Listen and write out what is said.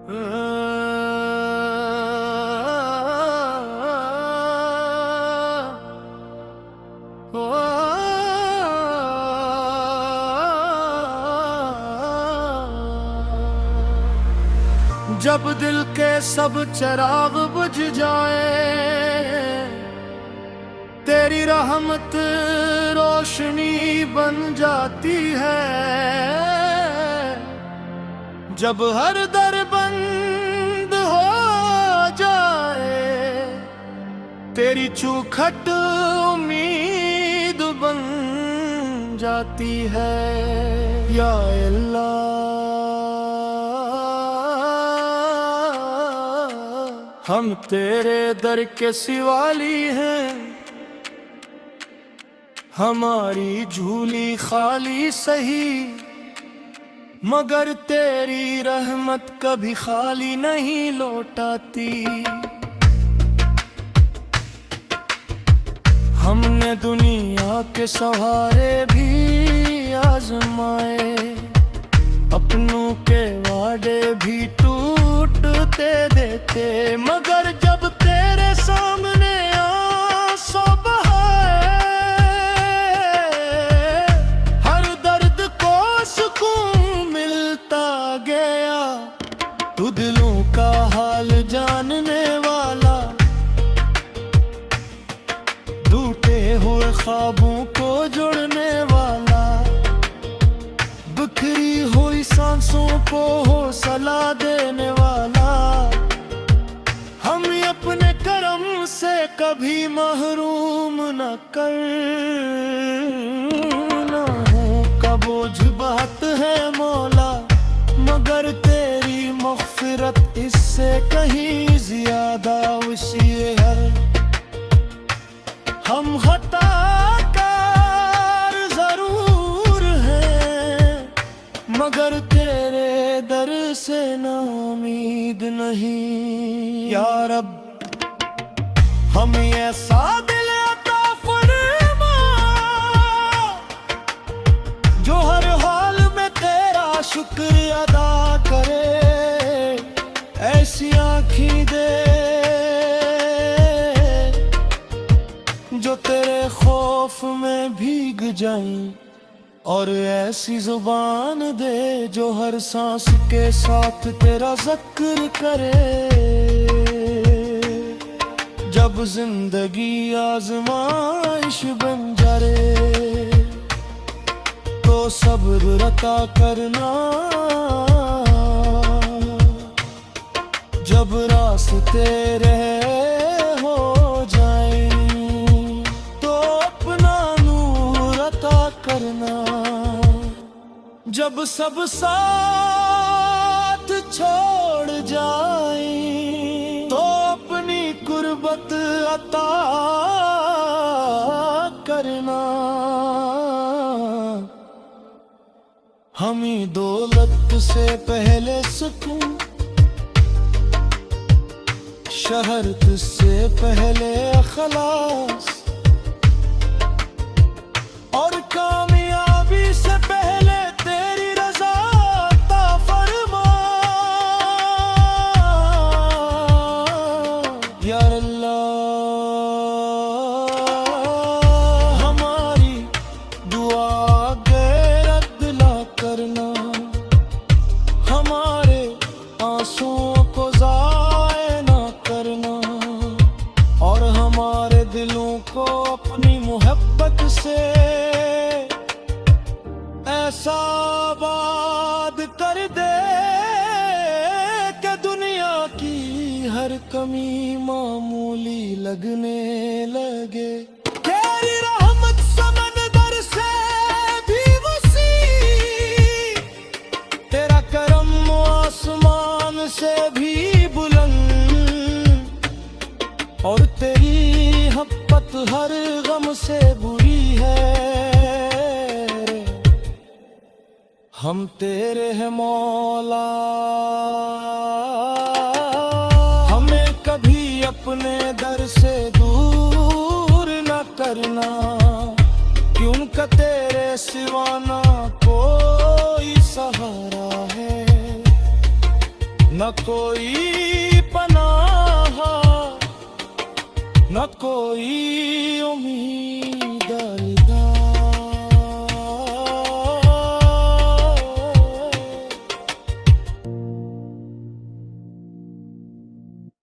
जब दिल के सब चिराग बुझ जाए, तेरी रहमत रोशनी बन जाती है। जब हर दर बंद हो जाए, तेरी चौखट उम्मीद बन जाती है। या अल्लाह, हम तेरे दर के सिवाली हैं, हमारी झूली खाली सही, मगर तेरी रहमत कभी खाली नहीं लौटाती। हमने दुनिया के सहारे भी आजमाए, अपनों के वादे भी टूटते देते, मगर जब तेरे सामने आंसू बहाए, हर दर्द को सुकून मिलता गया। तू दिलों का हाल जानने वाला, टूटे हुए ख्वाबों को जोड़ने वाला, बिखरी हुई सांसों को हौसला देने वाला। हम अपने करम से कभी महरूम न करना हो का बोझ बात है मौला, मगर तेरी मग़फ़िरत इससे कहीं ज्यादा वसी है। हम खताकार जरूर हैं, मगर तेरे दर से ना उम्मीद नहीं। या रब, हमें ऐसा दिल अता फरमा जो हर हाल में तेरा शुक्र अदा करे। ऐसी आँखें दे जो तेरे खौफ में भीग जाएं, और ऐसी जुबान दे जो हर सांस के साथ तेरा जिक्र करे। जब जिंदगी आजमाइश बन जाए, तो सब्र अता करना। जब रास्ते रहे हो जाए, तो अपना नूर अता करना। जब सब साथ छोड़ जाए, तो अपनी कुर्बत अता करना। हमें दौलत से पहले सुकून, शहरत से पहले अखलास, और कामयाबी से पहले तेरी रज़ा अता फरमा। या अल्लाह, हमारी दुआ गैरत दिला करना, हमारे आंसुओं को ज़ाया ना करना, और हमारे दिलों को अपनी मोहब्बत से ऐसा आबाद कर दे कि दुनिया की हर कमी मामूली लगने लगे। तेरी रहमत समंदर से भी वसी, तेरा करम आसमान से भी बुलंद, और तेरी मोहब्बत हर गम से बुरी है। हम तेरे हैं मौला, हमें कभी अपने दर से दूर न करना, कि उनका तेरे सिवा ना कोई सहारा है। न कोई पनाह न कोई